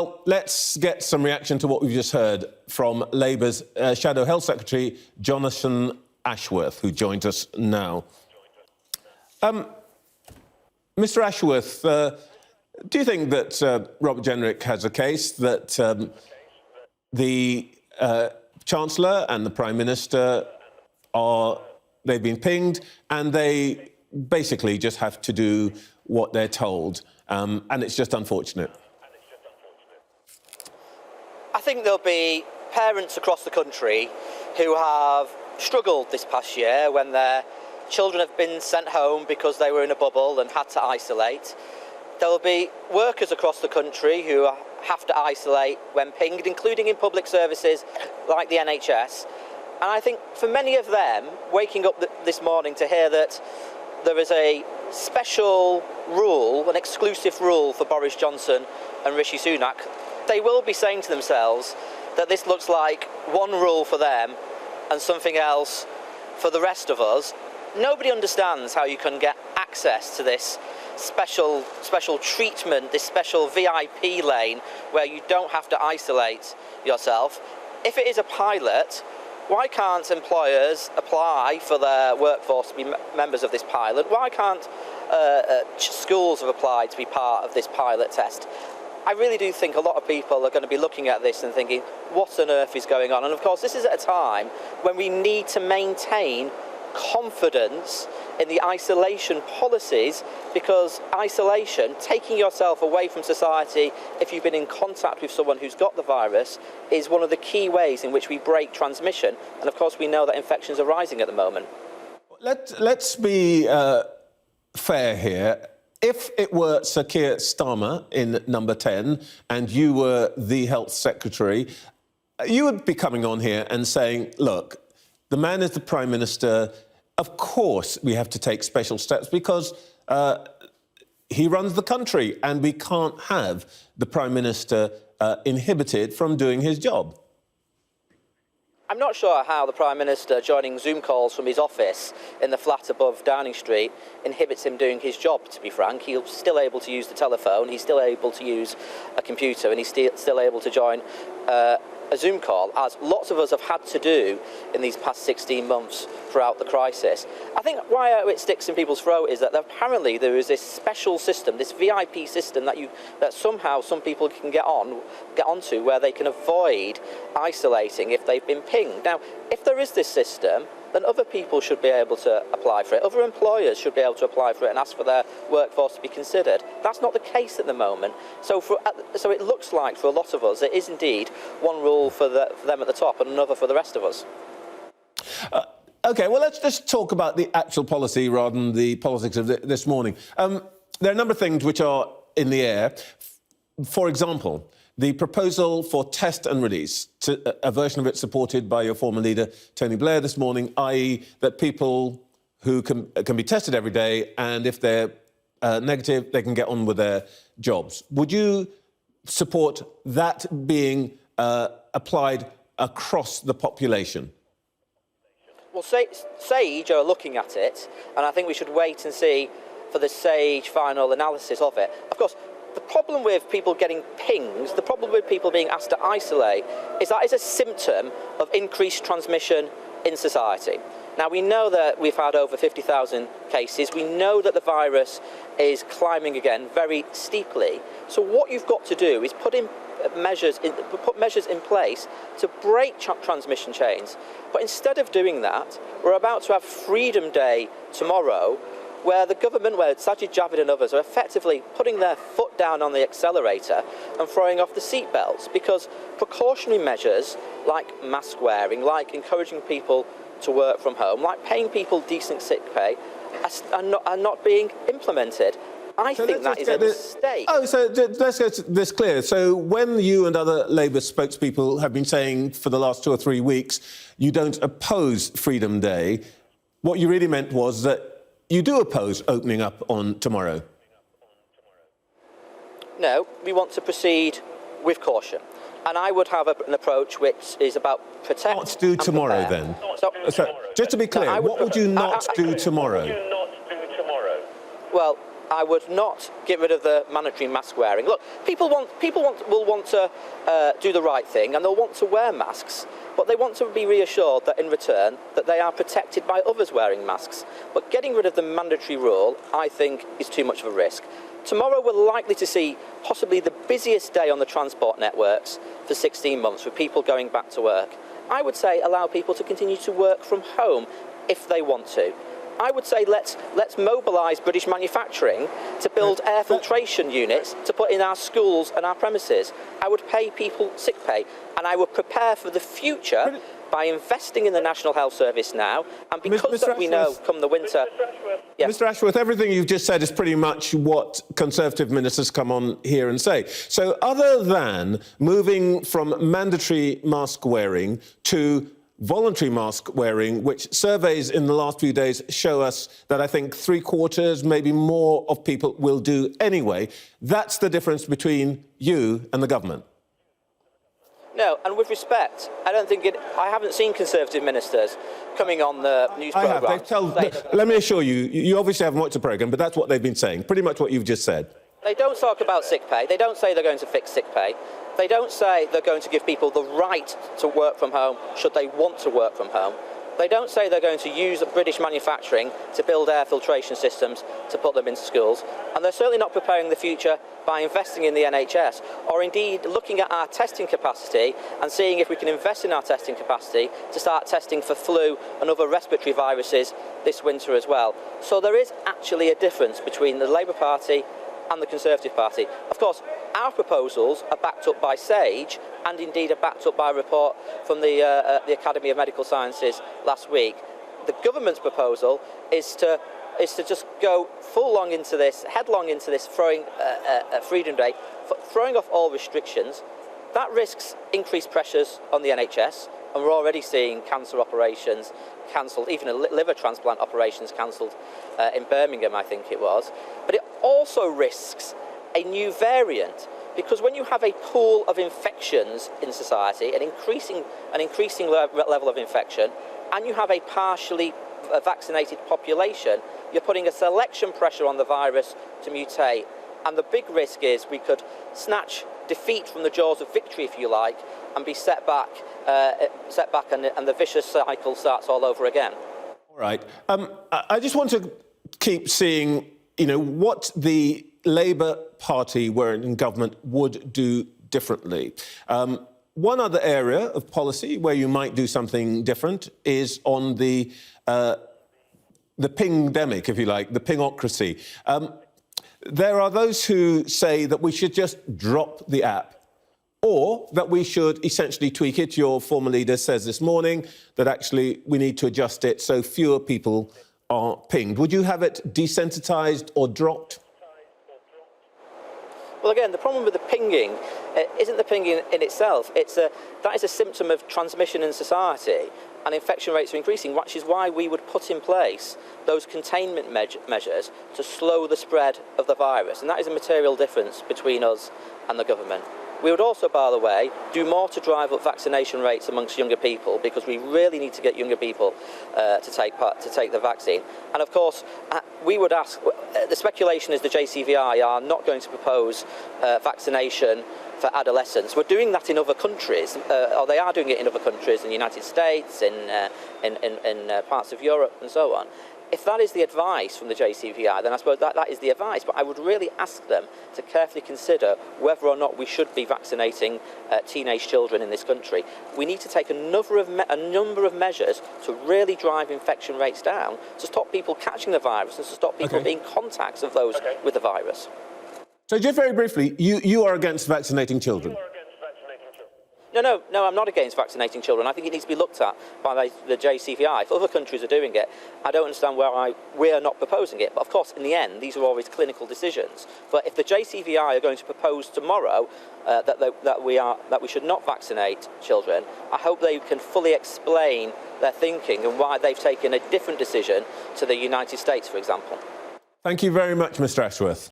Well, let's get some reaction to what we've just heard from Labour's Shadow Health Secretary, Jonathan Ashworth, who joins us now. Mr Ashworth, do you think that Robert Jenrick has a case that the Chancellor and the Prime Minister they've been pinged and they basically just have to do what they're told, and it's just unfortunate? I think there'll be parents across the country who have struggled this past year when their children have been sent home because they were in a bubble and had to isolate. There will be workers across the country who have to isolate when pinged, including in public services like the NHS. And I think for many of them, waking up this morning to hear that there is a special rule, an exclusive rule for Boris Johnson and Rishi Sunak, they will be saying to themselves that this looks like one rule for them and something else for the rest of us. Nobody understands how you can get access to this special treatment, this special VIP lane where you don't have to isolate yourself. If it is a pilot, why can't employers apply for their workforce to be members of this pilot? Why can't schools have applied to be part of this pilot test? I really do think a lot of people are going to be looking at this and thinking, what on earth is going on? And of course, this is at a time when we need to maintain confidence in the isolation policies, because isolation, taking yourself away from society if you've been in contact with someone who's got the virus, is one of the key ways in which we break transmission. And of course, we know that infections are rising at the moment. Let's be fair here. If it were Sir Keir Starmer in number 10 and you were the Health Secretary, you would be coming on here and saying, look, the man is the Prime Minister. Of course, we have to take special steps because he runs the country and we can't have the Prime Minister inhibited from doing his job. I'm not sure how the Prime Minister joining Zoom calls from his office in the flat above Downing Street inhibits him doing his job, to be frank. He's still able to use the telephone, he's still able to use a computer, and he's still able to join a Zoom call, as lots of us have had to do in these past 16 months throughout the crisis. I think why it sticks in people's throat is that apparently there is this special system, this VIP system that somehow some people can get onto, where they can avoid isolating if they've been pinged. Now, if there is this system, then other people should be able to apply for it. Other employers should be able to apply for it and ask for their workforce to be considered. That's not the case at the moment. So it looks like for a lot of us, it is indeed one rule for them at the top and another for the rest of us. OK, well, let's just talk about the actual policy rather than the politics of this morning. There are a number of things which are in the air. For example, the proposal for test and release, a version of it supported by your former leader, Tony Blair, this morning, i.e. that people who can be tested every day, and if they're negative, they can get on with their jobs. Would you support that being applied across the population? Well, SAGE are looking at it, and I think we should wait and see for the SAGE final analysis of it. Of course, the problem with people getting pings, the problem with people being asked to isolate, is that it's a symptom of increased transmission in society. Now, we know that we've had over 50,000 cases. We know that the virus is climbing again very steeply. So what you've got to do is put measures in place to break transmission chains. But instead of doing that, we're about to have Freedom Day tomorrow, where the government, where Sajid Javid and others are effectively putting their foot down on the accelerator and throwing off the seatbelts, because precautionary measures like mask wearing, like encouraging people to work from home, like paying people decent sick pay, are not being implemented. I think that is a mistake. So let's get this clear. So when you and other Labour spokespeople have been saying for the last 2 or 3 weeks you don't oppose Freedom Day, what you really meant was that you do oppose opening up on tomorrow? No, we want to proceed with caution. And I would have an approach which is about protect. What do tomorrow then? So, just to be clear, what would you not do tomorrow? Well, I would not get rid of the mandatory mask wearing. Look, people will want to do the right thing, and they'll want to wear masks, but they want to be reassured that in return that they are protected by others wearing masks. But getting rid of the mandatory rule, I think, is too much of a risk. Tomorrow we're likely to see possibly the busiest day on the transport networks for 16 months, with people going back to work. I would say allow people to continue to work from home if they want to. I would say let's mobilise British manufacturing to build air filtration units to put in our schools and our premises. I would pay people sick pay, and I would prepare for the future by investing in the National Health Service now, and because we know come the winter... Mr Ashworth, everything you've just said is pretty much what Conservative ministers come on here and say. So other than moving from mandatory mask wearing to voluntary mask wearing, which surveys in the last few days show us that I think 3/4, maybe more of people will do anyway, that's the difference between you and the government. No, and with respect, I haven't seen Conservative ministers coming on the news programme. I have. Let me assure you, you obviously haven't watched the programme, but that's what they've been saying, pretty much what you've just said. They don't talk about sick pay. They don't say they're going to fix sick pay. They don't say they're going to give people the right to work from home should they want to work from home. They don't say they're going to use British manufacturing to build air filtration systems to put them into schools. And they're certainly not preparing the future by investing in the NHS, or indeed looking at our testing capacity and seeing if we can invest in our testing capacity to start testing for flu and other respiratory viruses this winter as well. So there is actually a difference between the Labour Party and the Conservative Party. Of course, our proposals are backed up by SAGE, and indeed are backed up by a report from the Academy of Medical Sciences last week. The government's proposal is to just go headlong into this, throwing Freedom Day, throwing off all restrictions. That risks increased pressures on the NHS, and we're already seeing cancer operations cancelled, even liver transplant operations cancelled in Birmingham, I think it was. But it also risks a new variant, because when you have a pool of infections in society, an increasing level of infection, and you have a partially vaccinated population, you're putting a selection pressure on the virus to mutate. And the big risk is we could snatch defeat from the jaws of victory, if you like, and be set back, and the vicious cycle starts all over again. All right. I just want to keep seeing, what the Labour Party, were in government, would do differently. One other area of policy where you might do something different is on the pingdemic, if you like, the pingocracy. There are those who say that we should just drop the app, or that we should essentially tweak it. Your former leader says this morning that actually we need to adjust it so fewer people are pinged. Would you have it desensitised or dropped? Well, again, the problem with the pinging isn't the pinging in itself. That is a symptom of transmission in society, and infection rates are increasing, which is why we would put in place those containment measures to slow the spread of the virus. And that is a material difference between us and the government. We would also, by the way, do more to drive up vaccination rates amongst younger people, because we really need to get younger people to take the vaccine. And of course, we would ask, the speculation is the JCVI are not going to propose vaccination for adolescents. We're doing that in other countries, or they are doing it in other countries, in the United States, in parts of Europe and so on. If that is the advice from the JCVI, then I suppose that is the advice. But I would really ask them to carefully consider whether or not we should be vaccinating teenage children in this country. We need to take a number of measures to really drive infection rates down, to stop people catching the virus and to stop people being contacts of those with the virus. So just very briefly, you are against vaccinating children? No, I'm not against vaccinating children. I think it needs to be looked at by the JCVI. If other countries are doing it, I don't understand why we are not proposing it. But of course, in the end, these are always clinical decisions. But if the JCVI are going to propose tomorrow that we should not vaccinate children, I hope they can fully explain their thinking and why they've taken a different decision to the United States, for example. Thank you very much, Mr. Ashworth.